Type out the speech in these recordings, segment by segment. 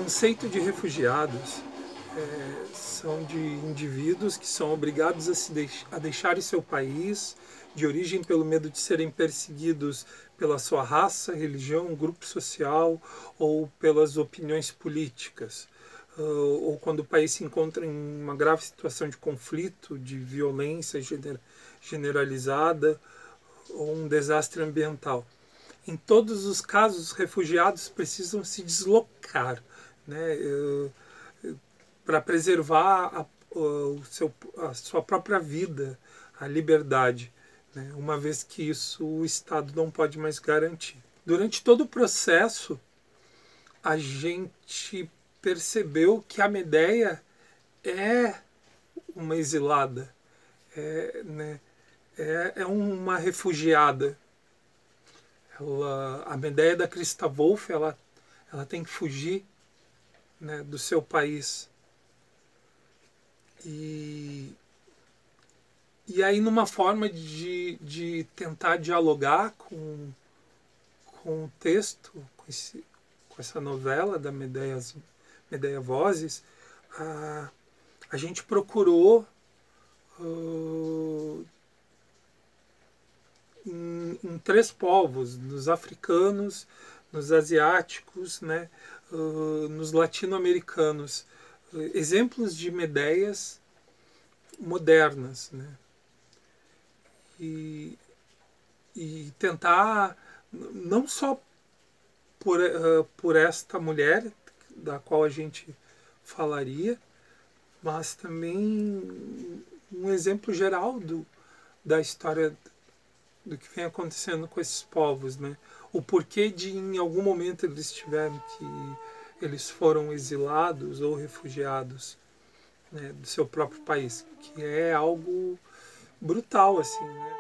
conceito de refugiados são de indivíduos que são obrigados a deixarem seu país de origem pelo medo de serem perseguidos pela sua raça, religião, grupo social ou pelas opiniões políticas, ou quando o país se encontra em uma grave situação de conflito, de violência generalizada ou um desastre ambiental. Em todos os casos, os refugiados precisam se deslocar, né, para preservar a sua própria vida, a liberdade, né, uma vez que isso o Estado não pode mais garantir. Durante todo o processo, a gente percebeu que a Medéia é uma exilada, é uma refugiada. A Medéia da Christa Wolf, ela tem que fugir, né, do seu país. E aí, numa forma de tentar dialogar com o texto, com essa novela da Medéia Vozes, a gente procurou em três povos, nos africanos, nos asiáticos, né, nos latino-americanos, exemplos de Medéias modernas, né, e tentar, não só por esta mulher, da qual a gente falaria, mas também um exemplo geral da história do que vem acontecendo com esses povos, né? O porquê de em algum momento eles foram exilados ou refugiados, né, do seu próprio país, que é algo brutal, assim, né?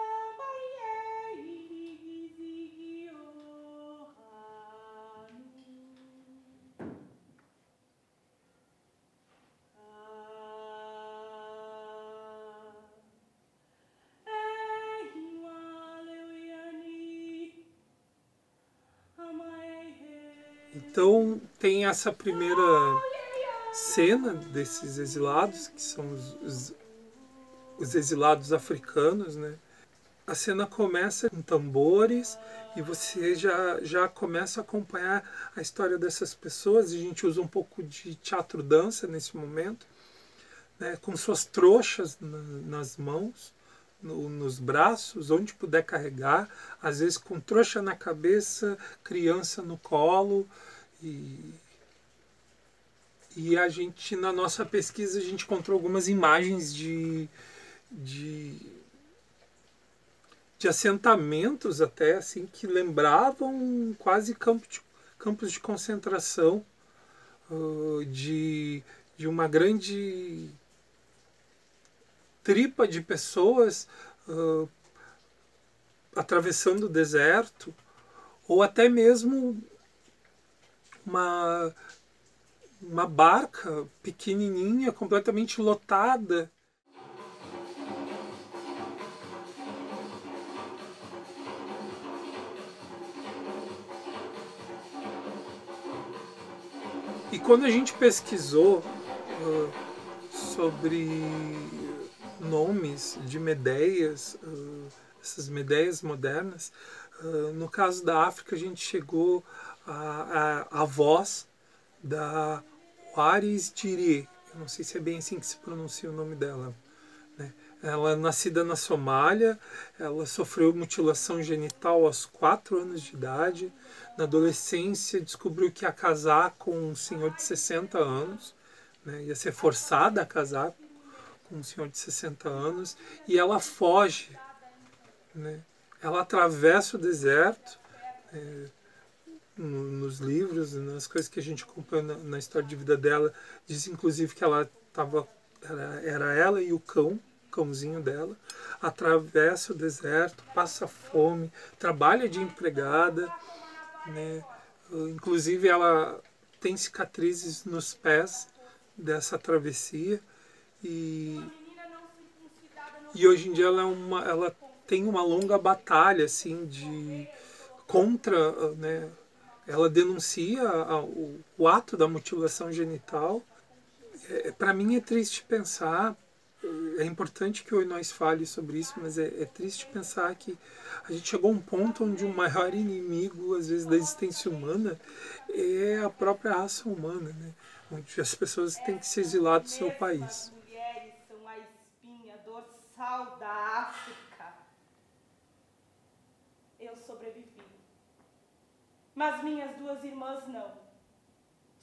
Então tem essa primeira cena desses exilados, que são os exilados africanos, né? A cena começa com tambores e você já começa a acompanhar a história dessas pessoas. A gente usa um pouco de teatro-dança nesse momento, né? Com suas trouxas nas mãos, nos braços, onde puder carregar, às vezes com trouxa na cabeça, criança no colo. E a gente, na nossa pesquisa, a gente encontrou algumas imagens de assentamentos até, assim, que lembravam quase campos de concentração, de uma grande tripa de pessoas atravessando o deserto, ou até mesmo uma barca pequenininha, completamente lotada. E quando a gente pesquisou sobre nomes de Medéias, essas Medéias modernas, no caso da África, a gente chegou à voz da Waris Dirie. Eu não sei se é bem assim que se pronuncia o nome dela, né? Ela é nascida na Somália, ela sofreu mutilação genital aos 4 anos de idade. Na adolescência, descobriu que ia casar com um senhor de 60 anos, né? Ia ser forçada a casar com um senhor de 60 anos, e ela foge, né? Ela atravessa o deserto, nos livros, nas coisas que a gente acompanha na história de vida dela, diz inclusive que era ela e o cãozinho dela, atravessa o deserto, passa fome, trabalha de empregada, né? Inclusive ela tem cicatrizes nos pés dessa travessia, e hoje em dia ela tem uma longa batalha, assim, contra, né, ela denuncia o ato da mutilação genital. Para mim é triste pensar, é importante que hoje nós fale sobre isso, mas é triste pensar que a gente chegou a um ponto onde o maior inimigo, às vezes, da existência humana é a própria raça humana, né? Onde as pessoas têm que se exilar do seu país. As mulheres são a espinha dorsal da África. Eu sobrevivi. Mas minhas duas irmãs não.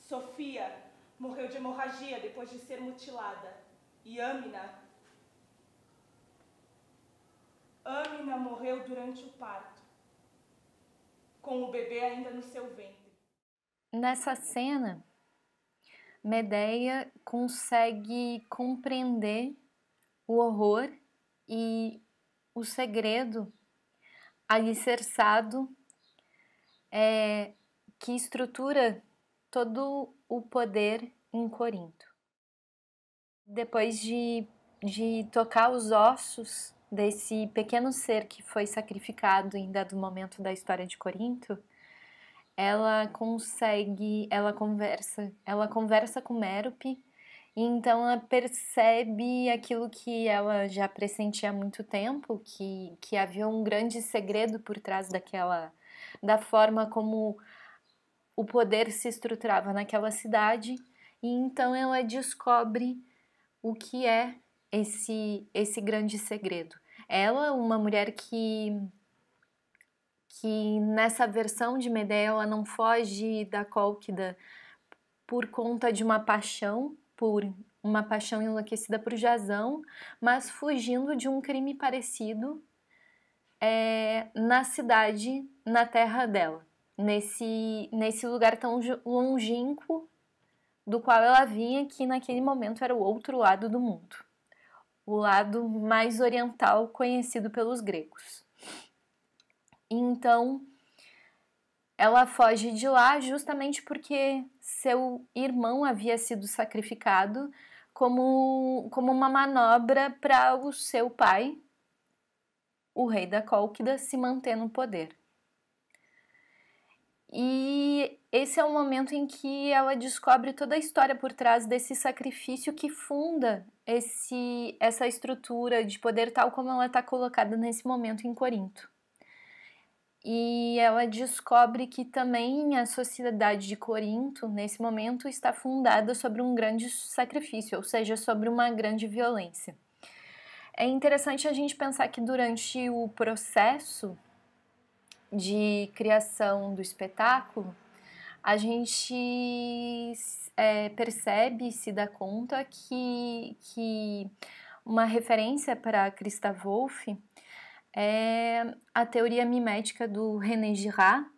Sofia morreu de hemorragia depois de ser mutilada. E Amina morreu durante o parto, com o bebê ainda no seu ventre. Nessa cena, Medea consegue compreender o horror e o segredo alicerçado que estrutura todo o poder em Corinto. Depois de tocar os ossos desse pequeno ser que foi sacrificado em dado momento da história de Corinto, ela conversa com Mérope, e então ela percebe aquilo que ela já pressentia há muito tempo, que havia um grande segredo por trás da forma como o poder se estruturava naquela cidade, e então ela descobre o que é esse grande segredo. Ela, uma mulher que nessa versão de Medea ela não foge da Cólquida por conta de uma paixão enlouquecida por Jasão, mas fugindo de um crime parecido na cidade, na terra dela, nesse lugar tão longínquo do qual ela vinha, que naquele momento era o outro lado do mundo, o lado mais oriental conhecido pelos gregos. Então, ela foge de lá justamente porque seu irmão havia sido sacrificado como uma manobra para o seu pai, o rei da Cólquida, se manter no poder. E esse é o momento em que ela descobre toda a história por trás desse sacrifício que funda essa estrutura de poder tal como ela está colocada nesse momento em Corinto. E ela descobre que também a sociedade de Corinto, nesse momento, está fundada sobre um grande sacrifício, ou seja, sobre uma grande violência. É interessante a gente pensar que durante o processo de criação do espetáculo, a gente percebe e se dá conta que uma referência para Christa Wolf é a teoria mimética do René Girard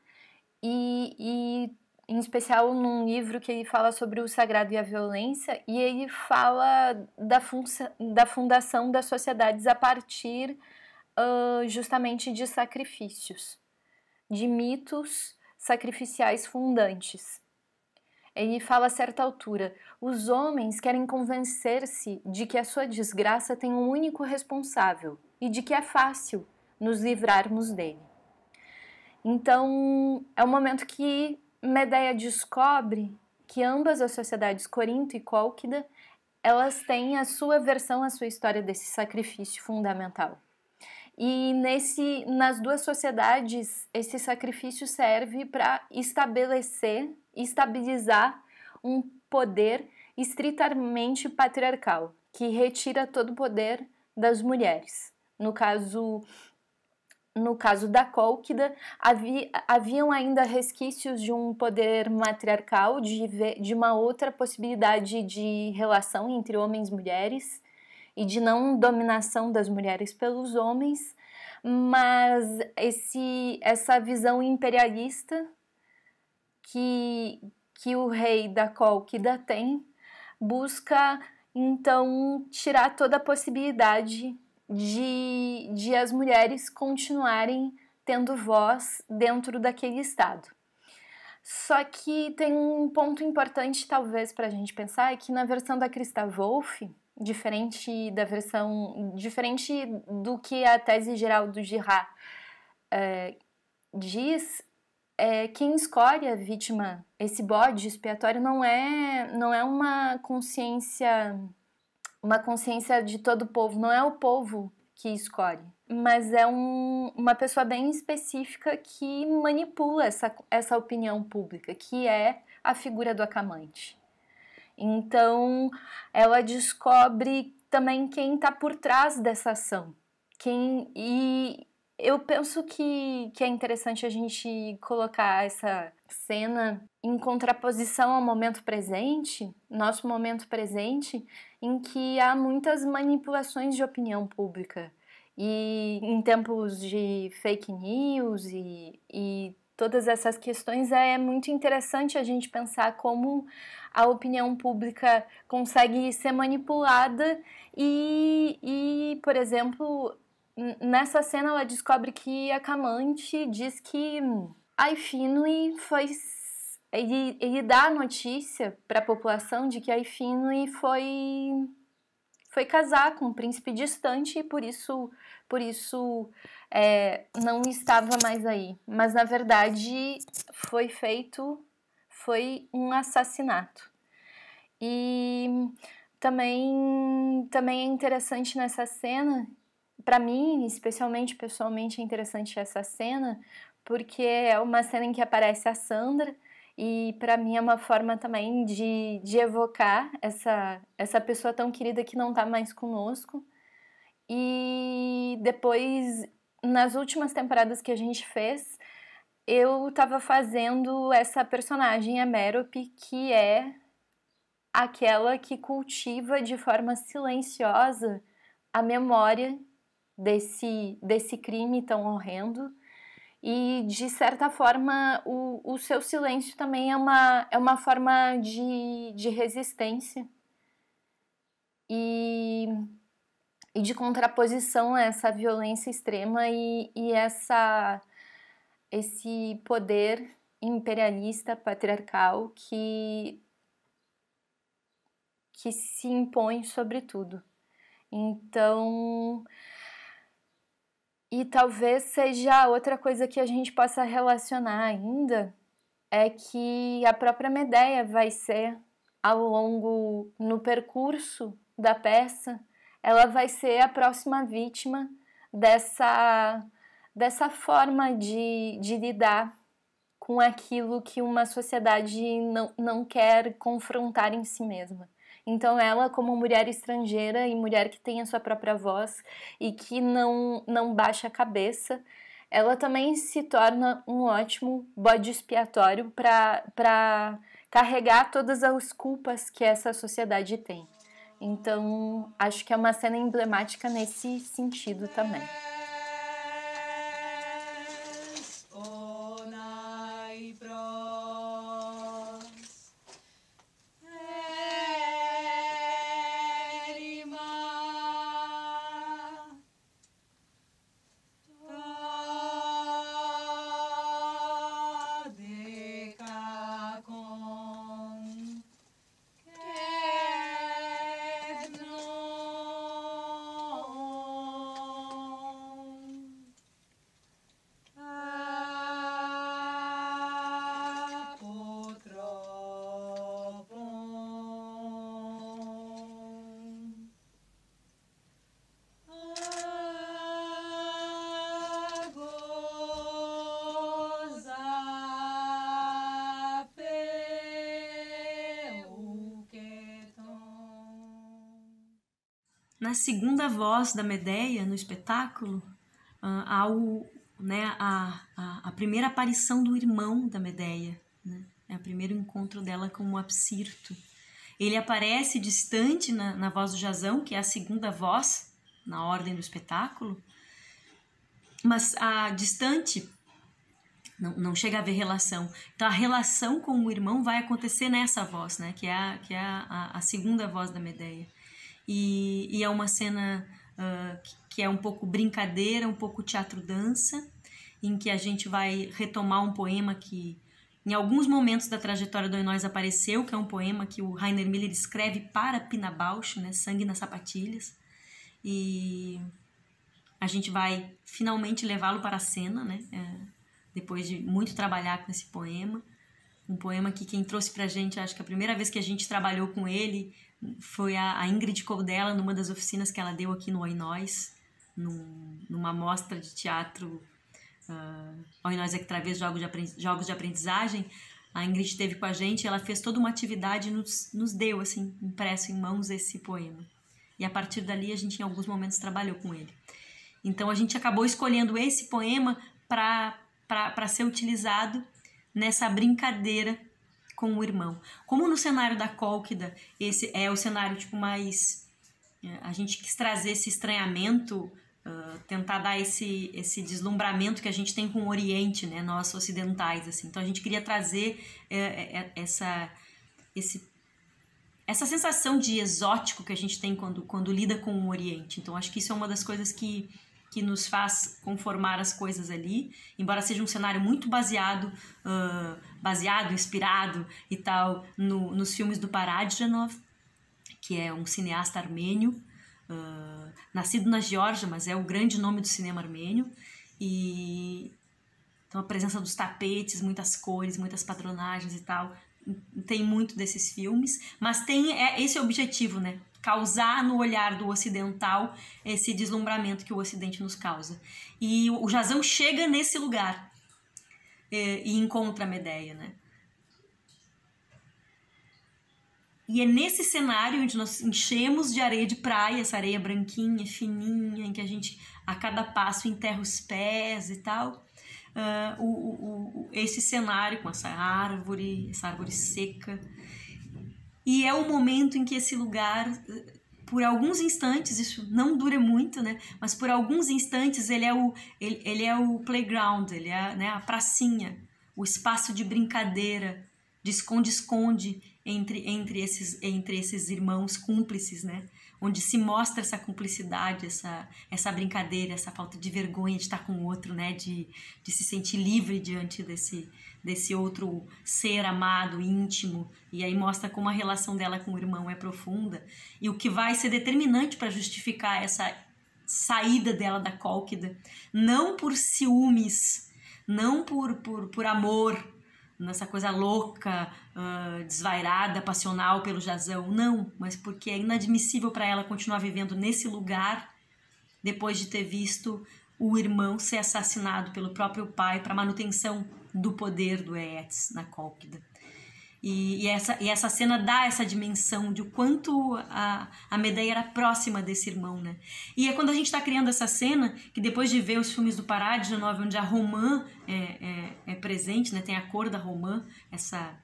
e em especial num livro que ele fala sobre o sagrado e a violência, e ele fala da fundação das sociedades a partir justamente de sacrifícios, de mitos sacrificiais fundantes. Ele fala a certa altura: os homens querem convencer-se de que a sua desgraça tem um único responsável e de que é fácil nos livrarmos dele. Então, é o momento que Medea descobre que ambas as sociedades, Corinto e Cólquida, elas têm a sua versão, a sua história desse sacrifício fundamental. E nas duas sociedades, esse sacrifício serve para estabilizar um poder estritamente patriarcal, que retira todo o poder das mulheres. No caso da Cólquida, haviam ainda resquícios de um poder matriarcal, de uma outra possibilidade de relação entre homens e mulheres, e de não dominação das mulheres pelos homens, mas essa visão imperialista que o rei da Cólquida tem, busca então tirar toda a possibilidade de as mulheres continuarem tendo voz dentro daquele estado. Só que tem um ponto importante talvez para a gente pensar, é que na versão da Christa Wolf, diferente do que a tese geral do Girard diz, quem escolhe a vítima, esse bode expiatório, não é uma consciência de todo o povo, não é o povo que escolhe, mas é uma pessoa bem específica que manipula essa opinião pública, que é a figura do Acamante. Então, ela descobre também quem está por trás dessa ação. E eu penso que é interessante a gente colocar essa cena em contraposição ao momento presente, nosso momento presente, em que há muitas manipulações de opinião pública. E em tempos de fake news e todas essas questões, é muito interessante a gente pensar como a opinião pública consegue ser manipulada e, por exemplo, nessa cena ela descobre que a Acamante diz que Aifínui ele dá a notícia para a população de que Aifínui foi casar com um príncipe distante e por isso não estava mais aí. Mas na verdade foi um assassinato. E também é interessante nessa cena, para mim, especialmente pessoalmente, é interessante essa cena, porque é uma cena em que aparece a Sandra, e para mim é uma forma também de evocar essa pessoa tão querida que não está mais conosco. E depois, nas últimas temporadas que a gente fez, eu estava fazendo essa personagem, a Merope, que é aquela que cultiva de forma silenciosa a memória desse crime tão horrendo. E, de certa forma, o seu silêncio também é uma forma de resistência e de contraposição a essa violência extrema e esse poder imperialista, patriarcal que se impõe sobre tudo. Então... E talvez seja outra coisa que a gente possa relacionar ainda, é que a própria Medea vai ser, no percurso da peça, ela vai ser a próxima vítima dessa forma de lidar com aquilo que uma sociedade não quer confrontar em si mesma. Então ela, como mulher estrangeira e mulher que tem a sua própria voz e que não baixa a cabeça, ela também se torna um ótimo bode expiatório para carregar todas as culpas que essa sociedade tem. Então, acho que é uma cena emblemática nesse sentido também. Na segunda voz da Medea, no espetáculo, há a primeira aparição do irmão da Medea, né? É o primeiro encontro dela com o Apsirto. Ele aparece distante na voz do Jasão, que é a segunda voz na ordem do espetáculo, mas a distante não chega a haver relação. Então a relação com o irmão vai acontecer nessa voz, né? Que é a segunda voz da Medea. E é uma cena que é um pouco brincadeira, um pouco teatro-dança, em que a gente vai retomar um poema que em alguns momentos da trajetória do Enóis apareceu, que é um poema que o Rainer Miller escreve para Pina Bausch, né, Sangue nas Sapatilhas, e a gente vai finalmente levá-lo para a cena, né, depois de muito trabalhar com esse poema. Um poema que quem trouxe pra gente, acho que a primeira vez que a gente trabalhou com ele foi a Ingrid Coldella, numa das oficinas que ela deu aqui no Oi Nós, numa mostra de teatro Oi Nós é que traz jogos de aprendizagem. A Ingrid esteve com a gente, ela fez toda uma atividade e nos deu, assim, impresso em mãos esse poema. E a partir dali a gente em alguns momentos trabalhou com ele. Então a gente acabou escolhendo esse poema para ser utilizado nessa brincadeira com o irmão. Como no cenário da Cólquida, esse é o cenário tipo mais... A gente quis trazer esse estranhamento, tentar dar esse deslumbramento que a gente tem com o Oriente, né, nós ocidentais, assim. Então a gente queria trazer essa sensação de exótico que a gente tem quando lida com o Oriente. Então acho que isso é uma das coisas que nos faz conformar as coisas ali, embora seja um cenário muito baseado, inspirado e tal, nos filmes do Paradjanov, que é um cineasta armênio, nascido na Geórgia, mas é o grande nome do cinema armênio. E então a presença dos tapetes, muitas cores, muitas patronagens e tal, tem muito desses filmes, mas tem esse objetivo, né? Causar no olhar do ocidental esse deslumbramento que o Ocidente nos causa. E o Jazão chega nesse lugar e encontra a Medéia, né? E é nesse cenário onde nós enchemos de areia de praia, essa areia branquinha, fininha, em que a gente, a cada passo, enterra os pés e tal. Esse cenário com essa árvore seca. E é o momento em que esse lugar, por alguns instantes, isso não dura muito, né? Mas por alguns instantes ele é o playground, ele é, né, a pracinha, o espaço de brincadeira, de esconde-esconde entre esses irmãos cúmplices, né? Onde se mostra essa cumplicidade, essa brincadeira, essa falta de vergonha de estar com o outro, né? De se sentir livre diante desse outro ser amado, íntimo. E aí mostra como a relação dela com o irmão é profunda. E o que vai ser determinante para justificar essa saída dela da Cólquida, não por ciúmes, não por amor, nessa coisa louca, desvairada, passional pelo Jazão, não, mas porque é inadmissível para ela continuar vivendo nesse lugar depois de ter visto o irmão ser assassinado pelo próprio pai para manutenção do poder do Eetes na Cólquida. E essa cena dá essa dimensão de o quanto a Medéia era próxima desse irmão, né? E é quando a gente está criando essa cena, que depois de ver os filmes do Paradjanov, onde a romã é presente, né? Tem a cor da romã, essa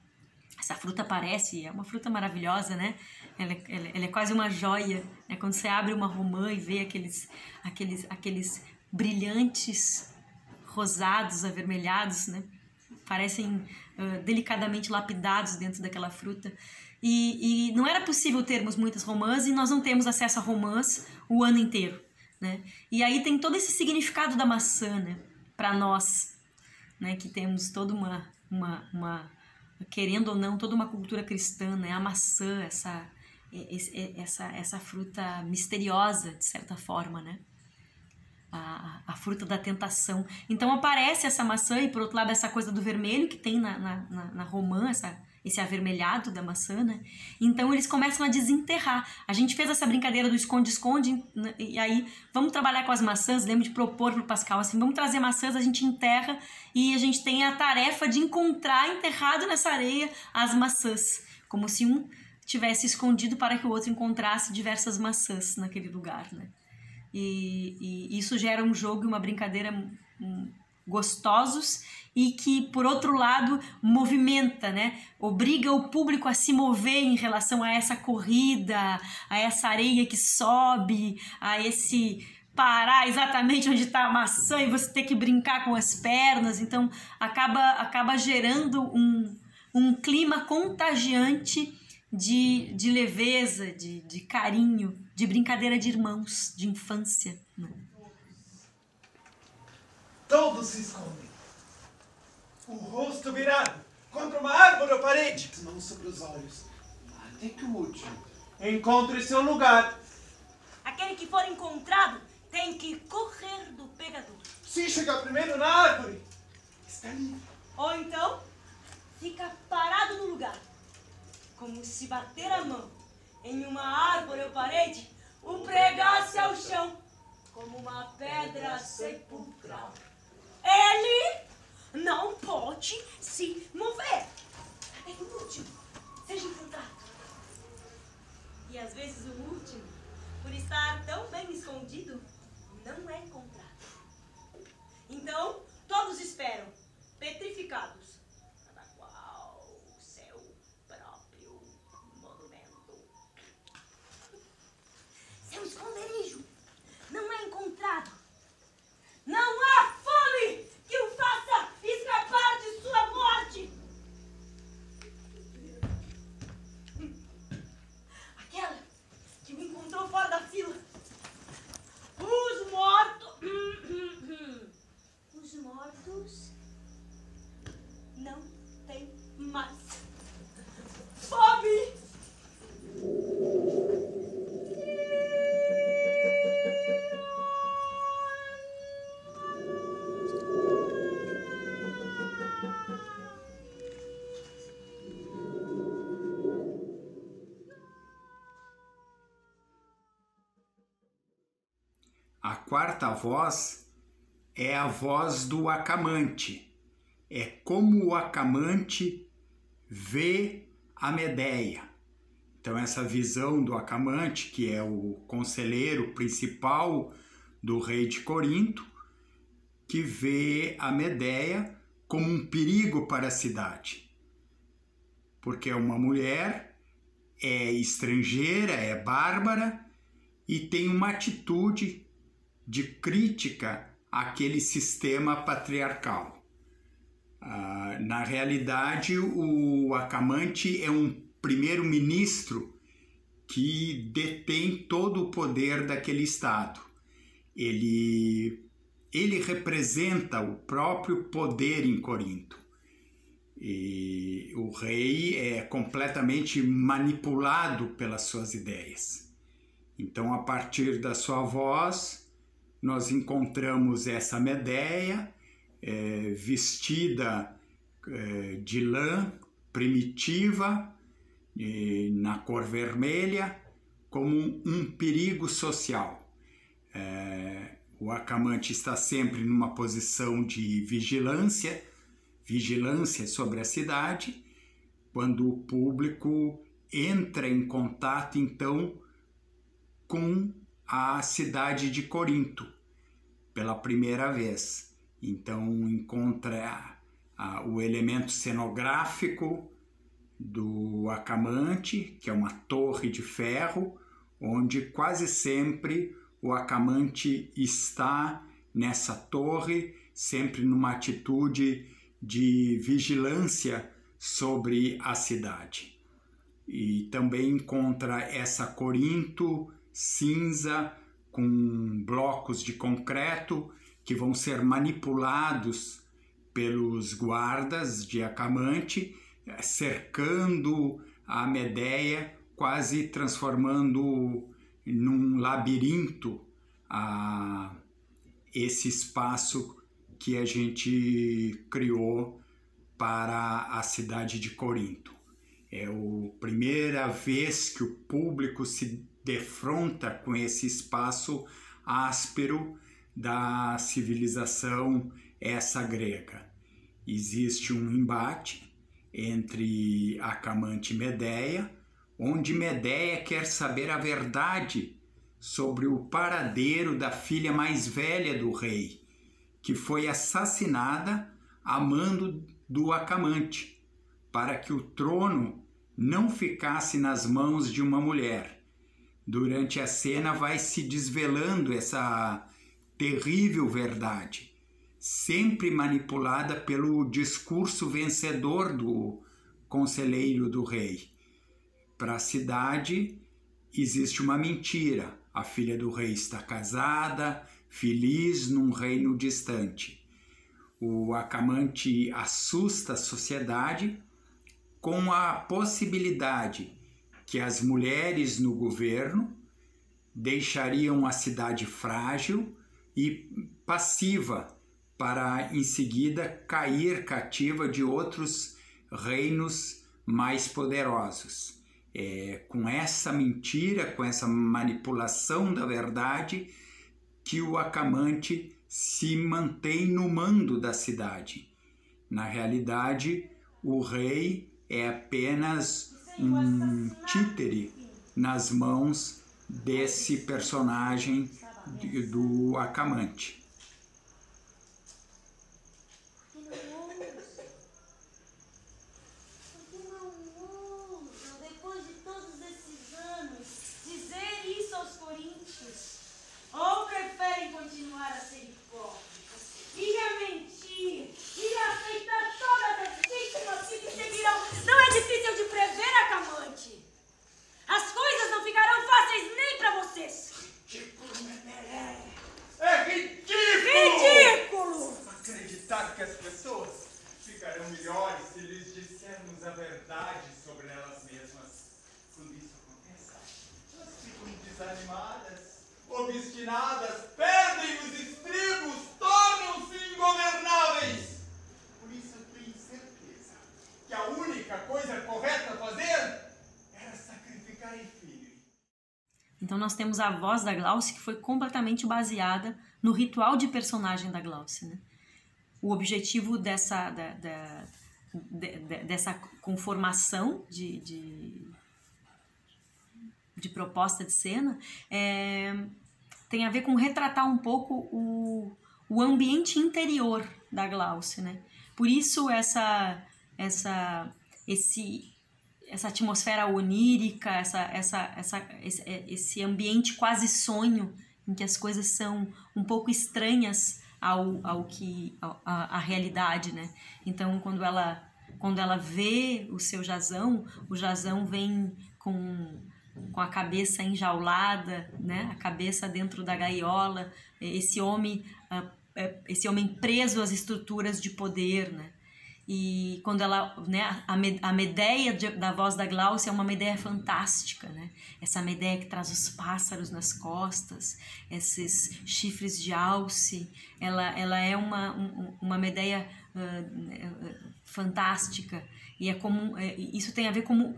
fruta aparece, é uma fruta maravilhosa, né? Ela é quase uma joia, né? Quando você abre uma romã e vê aqueles brilhantes rosados, avermelhados, né? Parecem delicadamente lapidados dentro daquela fruta. E não era possível termos muitas romãs, e nós não temos acesso a romãs o ano inteiro, né? E aí tem todo esse significado da maçã, né? Para nós, né? Que temos toda uma querendo ou não, toda uma cultura cristã, né? A maçã, essa fruta misteriosa, de certa forma, né? A fruta da tentação. Então aparece essa maçã e, por outro lado, essa coisa do vermelho que tem na romã, esse avermelhado da maçã, né? Então eles começam a desenterrar. A gente fez essa brincadeira do esconde-esconde, e aí vamos trabalhar com as maçãs. Lembro de propor para o Pascal assim, vamos trazer maçãs, a gente enterra e a gente tem a tarefa de encontrar enterrado nessa areia as maçãs, como se um tivesse escondido para que o outro encontrasse diversas maçãs naquele lugar, né? E isso gera um jogo e uma brincadeira gostosos e que, por outro lado, movimenta, né? Obriga o público a se mover em relação a essa corrida, a essa areia que sobe, a esse parar exatamente onde está a maçã e você ter que brincar com as pernas. Então, acaba gerando um clima contagiante de leveza, de carinho, de brincadeira de irmãos, de infância. Né? Todos se escondem. O rosto virado contra uma árvore ou parede. As mãos sobre os olhos. Até que o último encontre seu lugar. Aquele que for encontrado tem que correr do pegador. Se chegar primeiro na árvore, Ou então, fica parado no lugar. Como se bater a mão em uma árvore ou parede, o pregasse ao chão, como uma pedra sepulcral. Ele não pode se mover. É o último, seja encontrado. E às vezes o último, por estar tão bem escondido, não é encontrado. Então, todos esperam, petrificados, cada qual seu próprio monumento. Seu esconderijo não é encontrado. Não há fome que o faça escapar de sua morte. Aquela que o encontrou fora da fila. Os mortos... Os mortos não têm mais fome. A quarta voz é a voz do Acamante. É como o Acamante vê a Medeia. Então essa visão do Acamante, que é o conselheiro principal do rei de Corinto, que vê a Medeia como um perigo para a cidade. Porque é uma mulher, é estrangeira, é bárbara e tem uma atitude de crítica àquele sistema patriarcal. Na realidade, o Acamante é um primeiro-ministro que detém todo o poder daquele estado. Ele representa o próprio poder em Corinto. E o rei é completamente manipulado pelas suas ideias. Então, a partir da sua voz, nós encontramos essa Medeia vestida de lã primitiva, na cor vermelha, como um perigo social. O Acamante está sempre numa posição de vigilância sobre a cidade, quando o público entra em contato, então, com a cidade de Corinto, pela primeira vez. Então, encontra o elemento cenográfico do Acamante, que é uma torre de ferro, onde quase sempre o Acamante está nessa torre, sempre numa atitude de vigilância sobre a cidade. E também encontra essa Corinto cinza com blocos de concreto que vão ser manipulados pelos guardas de Acamante, cercando a Medeia, quase transformando num labirinto esse espaço que a gente criou para a cidade de Corinto. É a primeira vez que o público se defronta com esse espaço áspero da civilização essa grega. Existe um embate entre Acamante e Medeia, onde Medeia quer saber a verdade sobre o paradeiro da filha mais velha do rei, que foi assassinada a mando do Acamante, para que o trono não ficasse nas mãos de uma mulher. Durante a cena vai se desvelando essa terrível verdade, sempre manipulada pelo discurso vencedor do conselheiro do rei. Para a cidade existe uma mentira. A filha do rei está casada, feliz num reino distante. O Acamante assusta a sociedade com a possibilidade que as mulheres no governo deixariam a cidade frágil e passiva para em seguida cair cativa de outros reinos mais poderosos. Com essa mentira, com essa manipulação da verdade, que o Acamante se mantém no mando da cidade. Na realidade, o rei é apenas um títere nas mãos desse personagem do Acamante. Ou preferem continuar a ser hipócritas e a mentir e a aceitar todas as vítimas que se seguirão? Não é difícil de prever, Acamante. As coisas não ficarão fáceis nem para vocês. Ridículo, Medeia. É ridículo! Ridículo! Acreditar que as pessoas ficarão melhores se lhes dissermos a verdade sobre elas mesmas. Quando isso aconteça, elas ficam desanimadas, obstinadas, perdem os estribos, tornam-se ingovernáveis. Por isso eu tenho certeza que a única coisa correta a fazer era sacrificar em filho. Então nós temos a voz da Glauce que foi completamente baseada no ritual de personagem da Glauce, né? O objetivo dessa conformação de proposta de cena tem a ver com retratar um pouco o ambiente interior da Glauce, né? Por isso essa atmosfera onírica, esse ambiente quase sonho, em que as coisas são um pouco estranhas à realidade, né? Então, quando ela vê o seu Jazão, o Jazão vem com a cabeça enjaulada, né? A cabeça dentro da gaiola, esse homem preso às estruturas de poder, né? E quando ela, né, a Medeia da voz da Glauce é uma Medeia fantástica, né? Essa Medeia que traz os pássaros nas costas, esses chifres de alce, ela é uma Medeia fantástica, e isso tem a ver como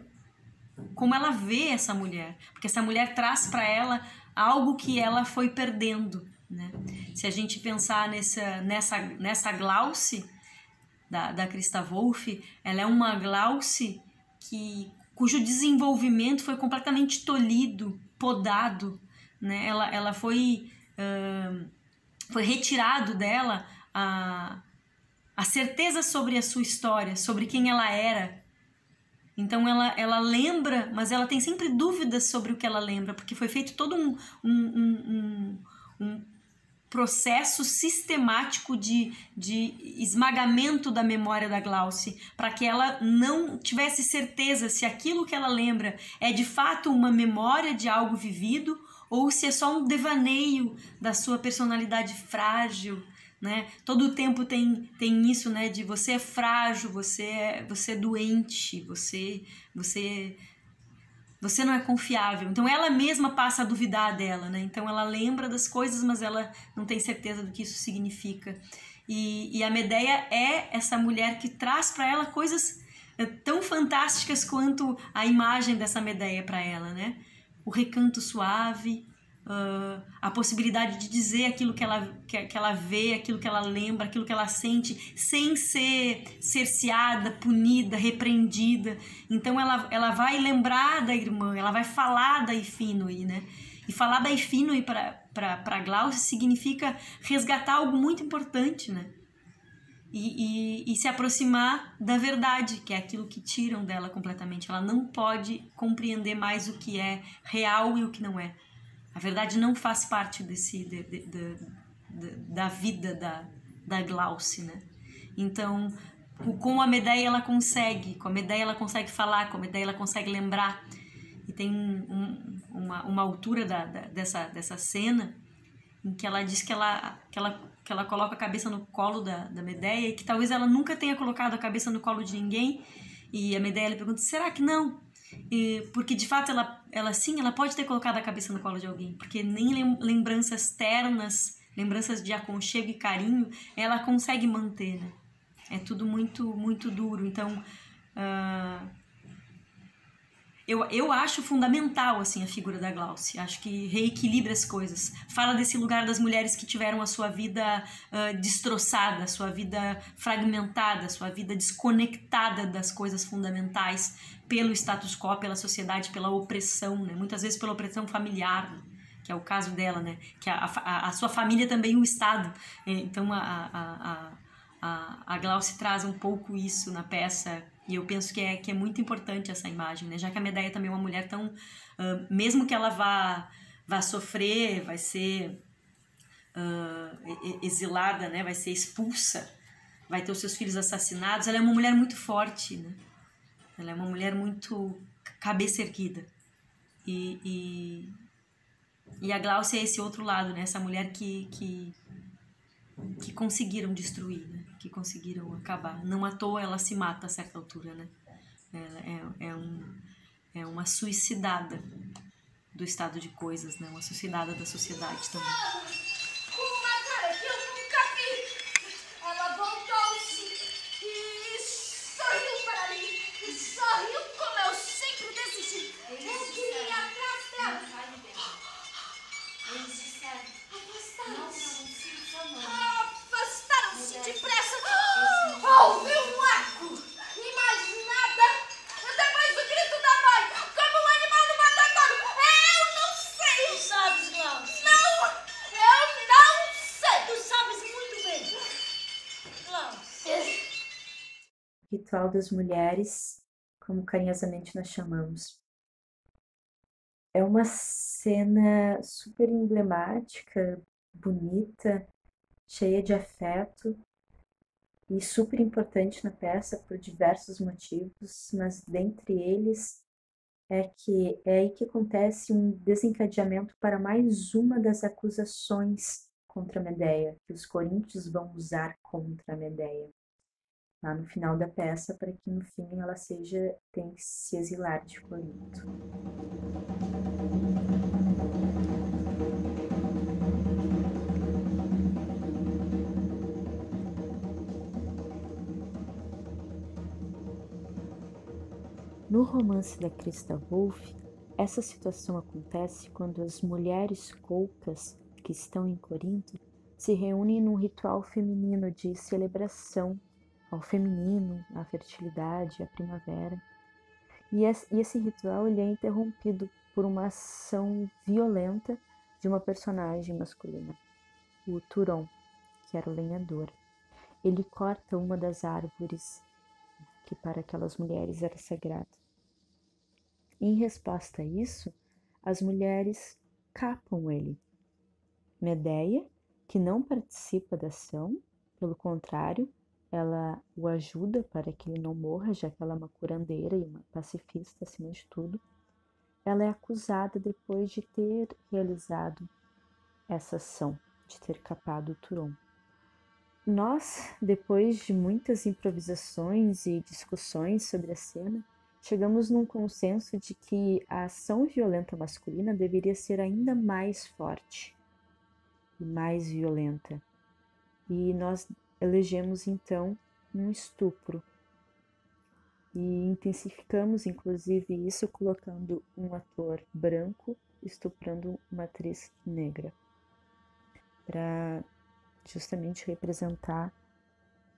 ela vê essa mulher, porque essa mulher traz para ela algo que ela foi perdendo, né? Se a gente pensar nessa Glauce da Christa Wolf, ela é uma Glauce cujo desenvolvimento foi completamente tolhido, podado, né? Ela foi retirado dela a certeza sobre a sua história, sobre quem ela era. Então ela lembra, mas ela tem sempre dúvidas sobre o que ela lembra, porque foi feito todo um processo sistemático de esmagamento da memória da Glauce, para que ela não tivesse certeza se aquilo que ela lembra é de fato uma memória de algo vivido ou se é só um devaneio da sua personalidade frágil, né? Todo o tempo tem isso, né? De você é frágil, você é doente, você não é confiável. Então ela mesma passa a duvidar dela, né? Então ela lembra das coisas, mas ela não tem certeza do que isso significa. E a Medeia é essa mulher que traz para ela coisas tão fantásticas quanto a imagem dessa Medeia para ela, né? O recanto suave, a possibilidade de dizer aquilo que ela vê, aquilo que ela lembra, aquilo que ela sente, sem ser cerceada, punida, repreendida. Então ela vai lembrar da irmã, ela vai falar da Ifinui, né? E falar da Ifinui para Glauce significa resgatar algo muito importante, né? E se aproximar da verdade, que é aquilo que tiram dela completamente. Ela não pode compreender mais o que é real e o que não é. A verdade não faz parte da vida da Glauce, né? Então, com a Medeia ela consegue, falar, com a Medeia ela consegue lembrar. E tem uma altura dessa cena em que ela diz que ela coloca a cabeça no colo da Medeia e que talvez ela nunca tenha colocado a cabeça no colo de ninguém. E a Medeia lhe pergunta, será que não? Porque de fato ela pode ter colocado a cabeça no colo de alguém, porque nem lembranças ternas lembranças de aconchego e carinho, ela consegue manter, né? É tudo muito, muito duro. Então, eu acho fundamental, assim, a figura da Glaucia. Acho que reequilibra as coisas. Fala desse lugar das mulheres que tiveram a sua vida destroçada, a sua vida fragmentada, a sua vida desconectada das coisas fundamentais pelo status quo, pela sociedade, pela opressão, né? Muitas vezes pela opressão familiar, né? Que é o caso dela, né? Que a sua família também é o Estado. Então, a Glaucia traz um pouco isso na peça. E eu penso que é muito importante essa imagem, né? Já que a Medea também é uma mulher tão... mesmo que ela vá sofrer, vai ser exilada, né? Vai ser expulsa, vai ter os seus filhos assassinados, ela é uma mulher muito forte, né? Ela é uma mulher muito cabeça erguida. E a Glaucia é esse outro lado, né? Essa mulher que conseguiram destruir, né? Que conseguiram acabar. Não à toa ela se mata a certa altura, né? Ela é uma suicidada do estado de coisas, né? Uma suicidada da sociedade também. Uma cara que eu nunca vi. Ela voltou-se e sorriu para mim. E sorriu como eu sempre desejei. Eu queria ir atrás dela. Eles disseram. Afastaram-se depressa. Houve um arco. E mais nada. Depois do grito da mãe, como um animal no matadouro. Eu não sei. Tu sabes, Glaucia. Não, eu não sei. Tu sabes muito bem. Glaucia. Ritual das Mulheres, como carinhosamente nós chamamos. É uma cena super emblemática, bonita, cheia de afeto e super importante na peça por diversos motivos, mas dentre eles é aí que acontece um desencadeamento para mais uma das acusações contra Medea, que os coríntios vão usar contra Medea, lá no final da peça, para que no fim ela tenha que se exilar de Corinto. No romance da Christa Wolf, essa situação acontece quando as mulheres colcas que estão em Corinto se reúnem num ritual feminino de celebração ao feminino, à fertilidade, à primavera. E esse ritual ele é interrompido por uma ação violenta de uma personagem masculina, o Turon, que era o lenhador. Ele corta uma das árvores que para aquelas mulheres era sagrada. Em resposta a isso, as mulheres capam ele. Medea, que não participa da ação, pelo contrário, ela o ajuda para que ele não morra, já que ela é uma curandeira e uma pacifista acima de tudo. Ela é acusada depois de ter realizado essa ação, de ter capado o Turon. Nós, depois de muitas improvisações e discussões sobre a cena, chegamos num consenso de que a ação violenta masculina deveria ser ainda mais forte e mais violenta. E nós elegemos então um estupro. E intensificamos inclusive isso colocando um ator branco estuprando uma atriz negra, para justamente representar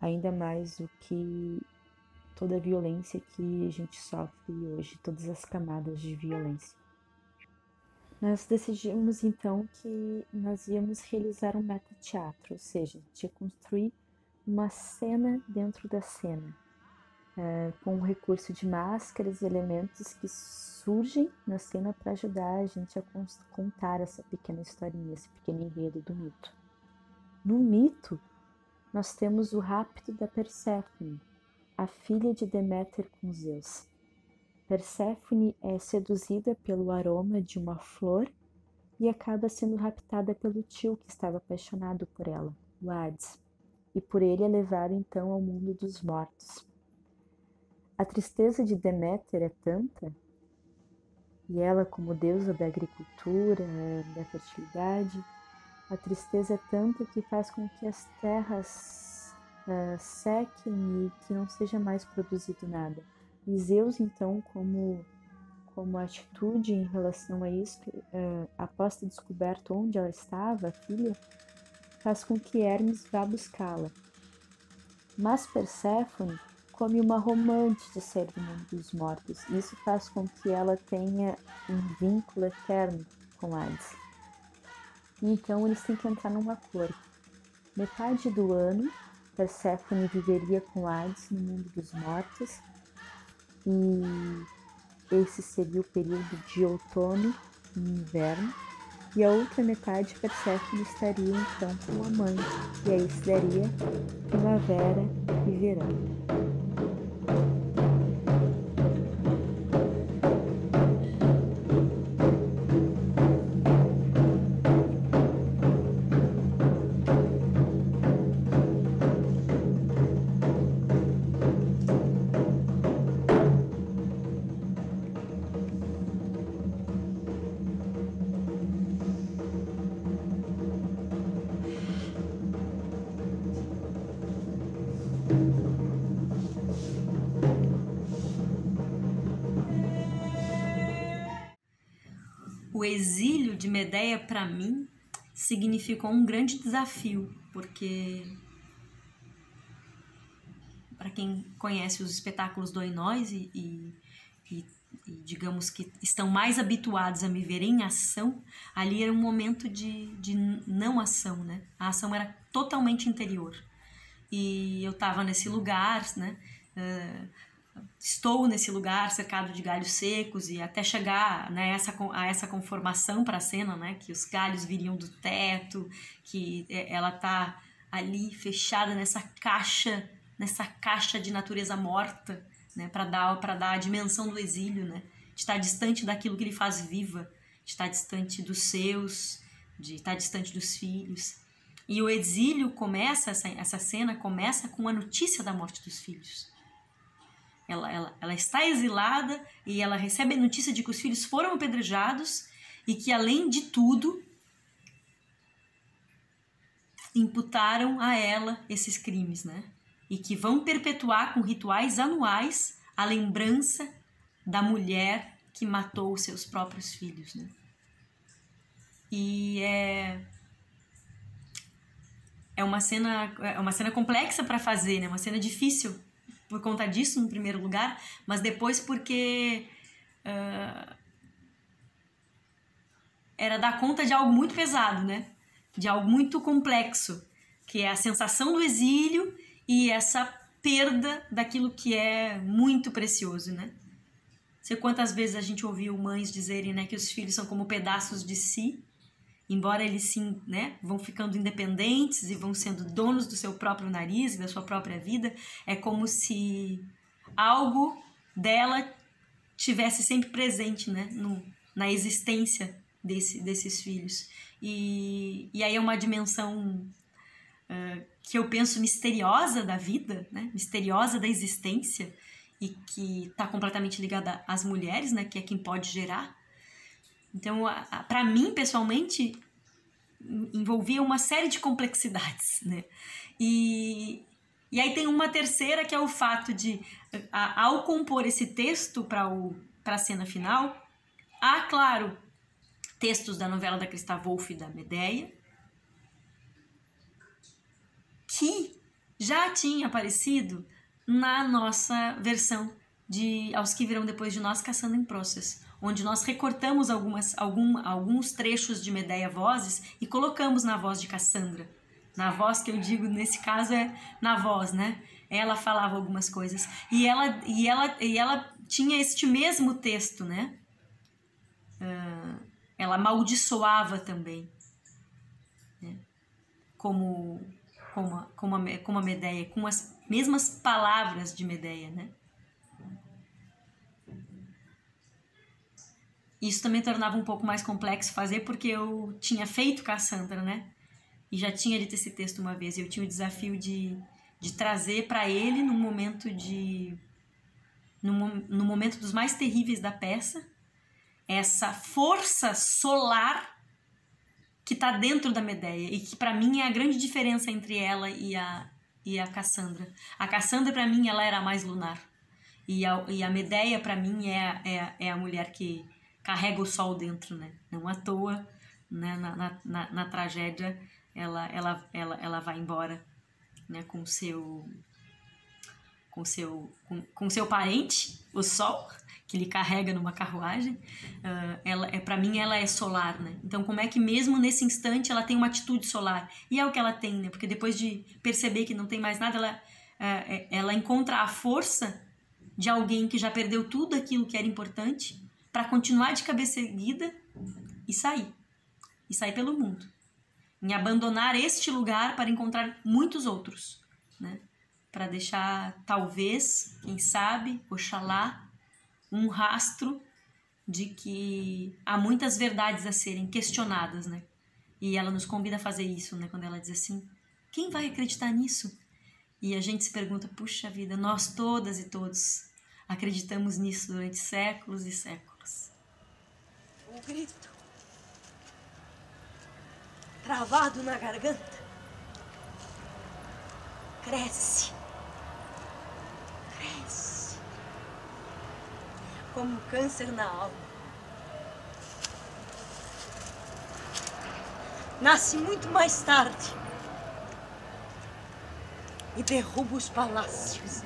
ainda mais o que toda a violência que a gente sofre hoje, todas as camadas de violência. Nós decidimos então que nós íamos realizar um metateatro, ou seja, de construir uma cena dentro da cena, com o recurso de máscaras e elementos que surgem na cena para ajudar a gente a contar essa pequena historinha, esse pequeno enredo do mito. No mito, nós temos o rapto da Perséfone, a filha de Deméter com Zeus. Perséfone é seduzida pelo aroma de uma flor e acaba sendo raptada pelo tio que estava apaixonado por ela, o Hades, e por ele é levada então ao mundo dos mortos. A tristeza de Deméter é tanta, e ela como deusa da agricultura, da fertilidade, A tristeza é tanta que faz com que as terras sequem e que não seja mais produzido nada. E Zeus, então, como atitude em relação a isso, após ter descoberto onde ela estava, a filha, faz com que Hermes vá buscá-la. Mas Perséfone come uma romã antes de sair do mundo dos mortos. Isso faz com que ela tenha um vínculo eterno com Hades. Então eles têm que entrar num acordo. Metade do ano, Perséfone viveria com Hades no mundo dos mortos, e esse seria o período de outono e inverno, e a outra metade Perséfone estaria então com a mãe, e aí se daria primavera e verão. O exílio de Medeia, para mim, significou um grande desafio, porque, para quem conhece os espetáculos do Oinóis e digamos que estão mais habituados a me ver em ação, ali era um momento de não ação, né? A ação era totalmente interior. E eu estava nesse lugar, né? Estou nesse lugar cercado de galhos secos, e até chegar, né, a essa conformação para a cena, né, que os galhos viriam do teto, que ela tá ali fechada nessa caixa de natureza morta, né, para dar a dimensão do exílio, né, de estar distante daquilo que lhe faz viva, de estar distante dos seus, de estar distante dos filhos. E o exílio começa, essa cena começa com a notícia da morte dos filhos. Ela está exilada e ela recebe a notícia de que os filhos foram apedrejados e que, além de tudo, imputaram a ela esses crimes, né? E que vão perpetuar com rituais anuais a lembrança da mulher que matou os seus próprios filhos, né? E é uma cena complexa para fazer, né? Uma cena difícil por conta disso, no primeiro lugar, mas depois porque era dar conta de algo muito pesado, né? De algo muito complexo, que é a sensação do exílio e essa perda daquilo que é muito precioso, né? Não sei quantas vezes a gente ouviu mães dizerem, né, que os filhos são como pedaços de si, embora eles sim, né, vão ficando independentes e vão sendo donos do seu próprio nariz e da sua própria vida, é como se algo dela tivesse sempre presente, né, na existência desses filhos. E aí é uma dimensão que eu penso misteriosa da vida, né, misteriosa da existência, e que está completamente ligada às mulheres, né, que é quem pode gerar. Então, para mim, pessoalmente, envolvia uma série de complexidades, né? E aí tem uma terceira, que é o fato de, ao compor esse texto para a cena final, há, claro, textos da novela da Christa Wolf e da Medeia, que já tinha aparecido na nossa versão de Aos que Virão Depois de Nós, Cassandra in Process, onde nós recortamos alguns trechos de Medeia Vozes e colocamos na voz de Cassandra. Na voz que eu digo, nesse caso, é na voz, né? Ela falava algumas coisas. E ela tinha este mesmo texto, né? Ela amaldiçoava também, né? Como a Medeia, com as mesmas palavras de Medeia, né? Isso também tornava um pouco mais complexo fazer, porque eu tinha feito Cassandra, né? E já tinha lido esse texto uma vez. Eu tinha o desafio de trazer para ele, no momento dos mais terríveis da peça, essa força solar que está dentro da Medeia e que para mim é a grande diferença entre ela e a Cassandra. A Cassandra para mim ela era mais lunar e a Medeia para mim é a mulher que carrega o sol dentro, né? Não à toa, né? Na tragédia ela vai embora, né? Com seu parente, o sol, que ele carrega numa carruagem. Para mim ela é solar, né? Então como é que mesmo nesse instante ela tem uma atitude solar? E é o que ela tem, né? Porque depois de perceber que não tem mais nada, ela encontra a força de alguém que já perdeu tudo aquilo que era importante para continuar de cabeça erguida e sair pelo mundo, em abandonar este lugar para encontrar muitos outros, né? Para deixar, talvez, quem sabe, oxalá, um rastro de que há muitas verdades a serem questionadas, né? E ela nos convida a fazer isso, né? Quando ela diz assim, quem vai acreditar nisso? E a gente se pergunta, puxa vida, nós todas e todos acreditamos nisso durante séculos e séculos. Um grito travado na garganta cresce, como um câncer na alma. Nasce muito mais tarde e derruba os palácios.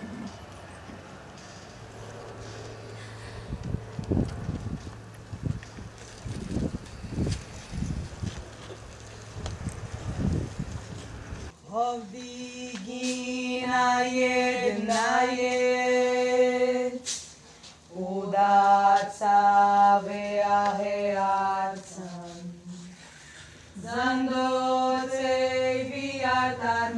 Zando te viatar